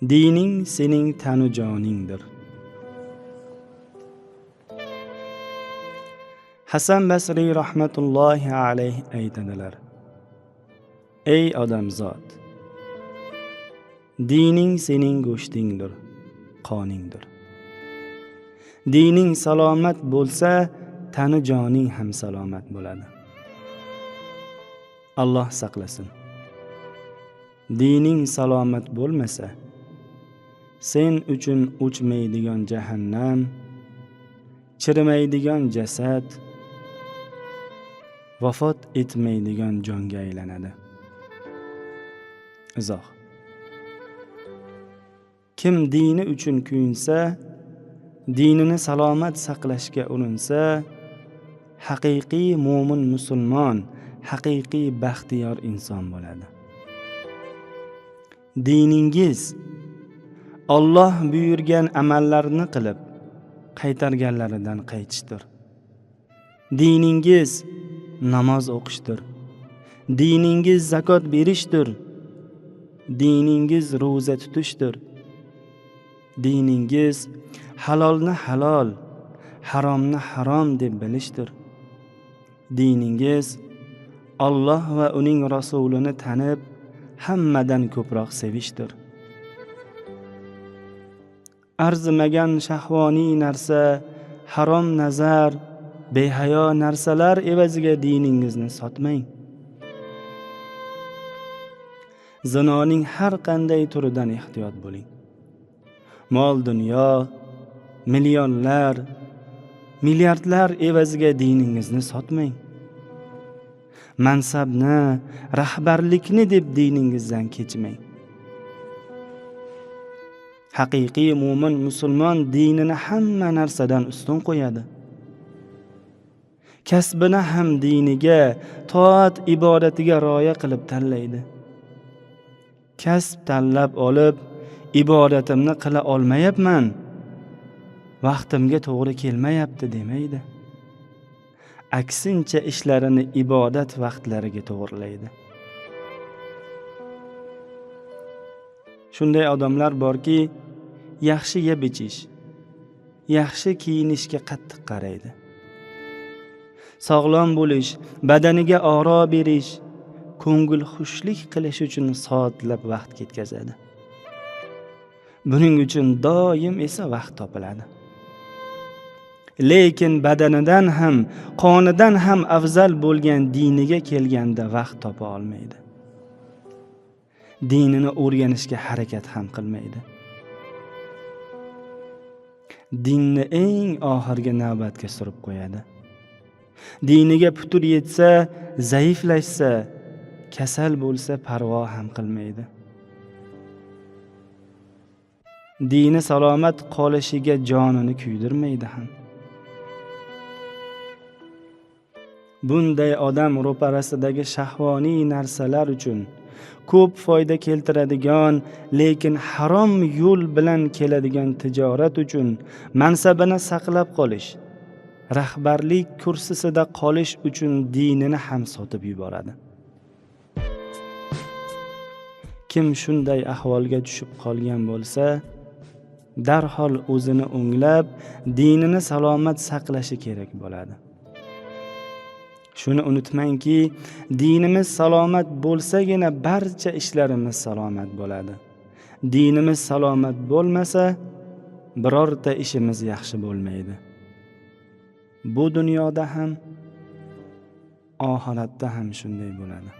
Dining sening tanu joningdir. Hasan Basri rahmatullohi alayhi aytadilar: Ey odamzod, dining sening go'shtingdir, qoningdir. Dining salomat bo'lsa, tanu joning ham salomat bo'ladi. Alloh saqlasin. Dining salomat bo'lmasa, sen uchun o'chmaydigan jahannam, chirimaydigan jasad, vafot etmaydigan jonga aylanadi. Izoh: kim dini uchun kuyinsa, dinini salomat saqlashga urinsa, haqiqiy mo'min musulmon, haqiqiy baxtiyor inson bo'ladi. Diningiz Alloh buyurgan amallarni qilib, qaytarganlaridan qaytishdir. Diningiz namoz o'qishdir. Diningiz zakot berishdir. Diningiz ro'za tutishdir. Diningiz halolni halol, haromni harom deb bilishdir. Diningiz Alloh va uning rasulini tanib, hammadan ko'proq sevishdir. Arzimagan shahvoniy narsa, harom nazar, behayo narsalar evaziga diningizni sotmang. Zinoning har qanday turidan ehtiyot bo'ling. Mol dunyo, millionlar, milliardlar evaziga diningizni sotmang. Mansabni, rahbarlikni deb diningizdan kechmang. Haqiqiy mo'min musulmon dinini hamma narsadan ustun qo'yadi. Kasbini ham diniga, toat ibodatiga rioya qilib tanlaydi. Kasb tanlab olib, ibodatimni qila olmayapman, vaqtimga to'g'ri kelmayapti demaydi. Aksincha ishlarini ibodat vaqtlariga to'g'rilaydi. Shunday odamlar borki, yaxshi yeb ichish, yaxshi kiyinishga qattiq qaraydi. Sog'lom bo'lish, badaniga oro berish, ko'ngil xushlik qilish uchun soatlab vaqt ketkazadi. Buning uchun doim esa vaqt topiladi. Lekin badanidan ham, qonidan ham afzal bo'lgan diniga kelganda vaqt topa olmaydi. Dinini o'rganishga harakat ham qilmaydi. Dinni eng oxirgi navbatga surib qo'yadi. Diniga putur yetsa, zaiflashsa, kasal bo'lsa parvo ham qilmaydi. Dini salomat qolishiga jonini kuydirmaydi ham. Bunday odam ro'parasidagi shahvoniy narsalar uchun ko'p foyda keltiradigan, lekin harom yo'l bilan keladigan tijorat uchun mansabini saqlab qolish, rahbarlik kursisida qolish uchun dinini ham sotib yuboradi. Kim shunday ahvolga tushib qolgan bo'lsa, darhol o'zini o'nglab, dinini salomat saqlashi kerak bo'ladi. Shuni unutmangki, dinimiz salomat bo'lsagina barcha ishlarimiz salomat bo'ladi. Dinimiz salomat bo'lmasa, birorta ishimiz yaxshi bo'lmaydi. Bu dunyoda ham, oxiratda ham shunday bo'ladi.